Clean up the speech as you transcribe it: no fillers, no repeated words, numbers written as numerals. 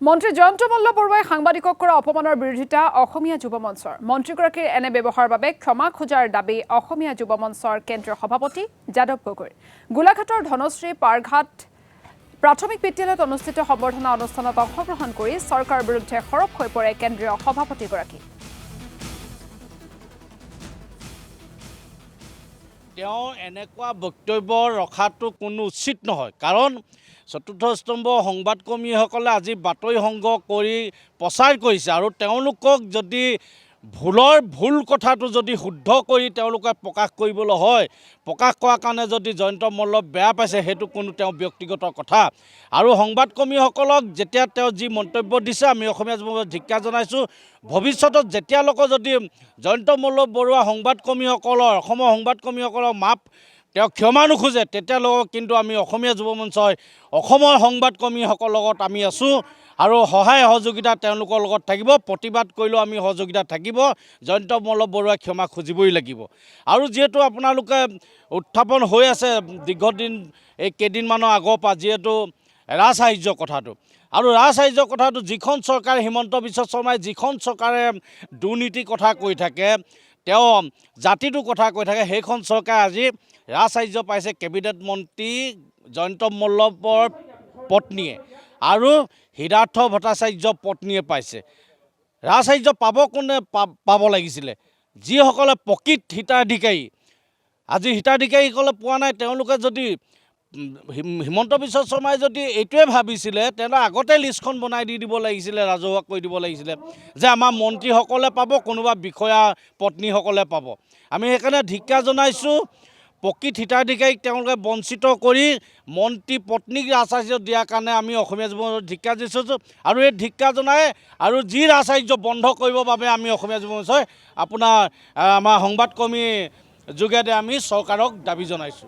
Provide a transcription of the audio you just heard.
মন্ত্ৰী জয়ন্ত মল্ল বৰুৱাই সাংবাদিকক কৰা অপমানৰ বিৰোধিতা অসমীয়া যুৱ মঞ্চৰ মন্ত্ৰীগৰাকীৰ এনে ব্যৱহাৰৰ বাবে ক্ষমা খোজাৰ দাবী অসমীয়া যুৱ মঞ্চৰ কেন্দ্ৰীয় সভাপতি যাদৱ গগৈৰ গোলাঘাটৰ ধনশ্ৰী পাৰঘাট প্ৰাথমিক বিদ্যালয়ত অনুষ্ঠিত সম্বৰ্ধনা অনুষ্ঠানত অংশগ্ৰহণ কৰি চৰকাৰৰ বিৰুদ্ধে সৰব হৈ পৰে কেন্দ্ৰীয় সভাপতিগৰাকী। তেওঁ এনেকুৱা বক্তব্য ৰখাটো কোনো উচিত নহয়, কাৰণ চতুৰ্থ স্তম্ভ সংবাদকৰ্মীসকলে আজি বাতৰি সংগ্ৰহ কৰি প্ৰচাৰ কৰিছে আৰু তেওঁলোকক যদি ভুল কথাটো যদি শুদ্ধ কৰি তেওঁলোকে প্ৰকাশ কৰিবলৈ হয়, প্ৰকাশ কৰাৰ কাৰণে যদি জয়ন্ত মল্ল বেয়া পাইছে সেইটো কোনো তেওঁ ব্যক্তিগত কথা। আৰু সংবাদকৰ্মীসকলক যেতিয়া তেওঁ যি মন্তব্য দিছে আমি অসমীয়া যুৱমঞ্চক ধিক্কাৰ জনাইছোঁ। ভৱিষ্যতত যেতিয়ালৈকে যদি জয়ন্ত মল্ল বৰুৱা সংবাদকৰ্মীসকলৰ অসমৰ সংবাদকৰ্মীসকলৰ মাপ তেওঁ ক্ষমা নোখোজে তেতিয়ালৈকে কিন্তু আমি অসমীয়া যুৱ মঞ্চই অসমৰ সংবাদকৰ্মীসকলৰ লগত আমি আছোঁ আৰু সহায় সহযোগিতা তেওঁলোকৰ লগত থাকিব। প্ৰতিবাদ কৰিলেও আমি সহযোগিতা থাকিব। জয়ন্ত মল্ল বৰুৱাই ক্ষমা খুজিবই লাগিব। আৰু যিহেতু আপোনালোকে উত্থাপন হৈ আছে দীৰ্ঘদিন এই কেইদিনমানৰ আগৰ পৰা যিহেতু ৰাজসাহায্যৰ কথাটো আৰু ৰাজসাহায্যৰ কথাটো যিখন চৰকাৰে হিমন্ত বিশ্ব শৰ্মাই যিখন চৰকাৰে দুৰ্নীতিৰ কথা কৈ থাকে, তেওঁ জাতিটোৰ কথা কৈ থাকে, সেইখন চৰকাৰে আজি ৰাজসাহায্য পাইছে কেবিনেট মন্ত্ৰী জয়ন্ত মল্লৰ পত্নীয়ে আৰু হৃদাৰ্থ ভট্টাচাৰ্যৰ পত্নীয়ে পাইছে। ৰাজসাহায্য পাব কোনে পাব লাগিছিলে? যিসকলে প্ৰকৃত হিতাধিকাৰী, আজি হিতাধিকাৰীসকলে পোৱা নাই। তেওঁলোকে যদি হিমন্ত বিশ্ব শৰ্মাই যদি এইটোৱে ভাবিছিলে তেন্তে আগতে লিষ্টখন বনাই দিব লাগিছিলে, ৰাজহুৱা কৰি দিব লাগিছিলে যে আমাৰ মন্ত্ৰীসকলে পাব, কোনোবা বিষয়া পত্নীসকলে পাব। আমি সেইকাৰণে ধিক্কাৰ জনাইছোঁ। প্ৰকৃত হিতাধিকাৰীক তেওঁলোকে বঞ্চিত কৰি মন্ত্ৰী পত্নীক ৰাজসাহায্য দিয়াৰ কাৰণে আমি অসমীয়া যুৱ মঞ্চক ধিক্কাৰ দিছোঁ। আৰু এই ধিক্কাৰ জনাই আৰু যি ৰাজসাহায্য বন্ধ কৰিবৰ বাবে আমি অসমীয়া যুৱ মঞ্চই আমাৰ সংবাদকৰ্মী যোগেদি আমি চৰকাৰক দাবী জনাইছোঁ।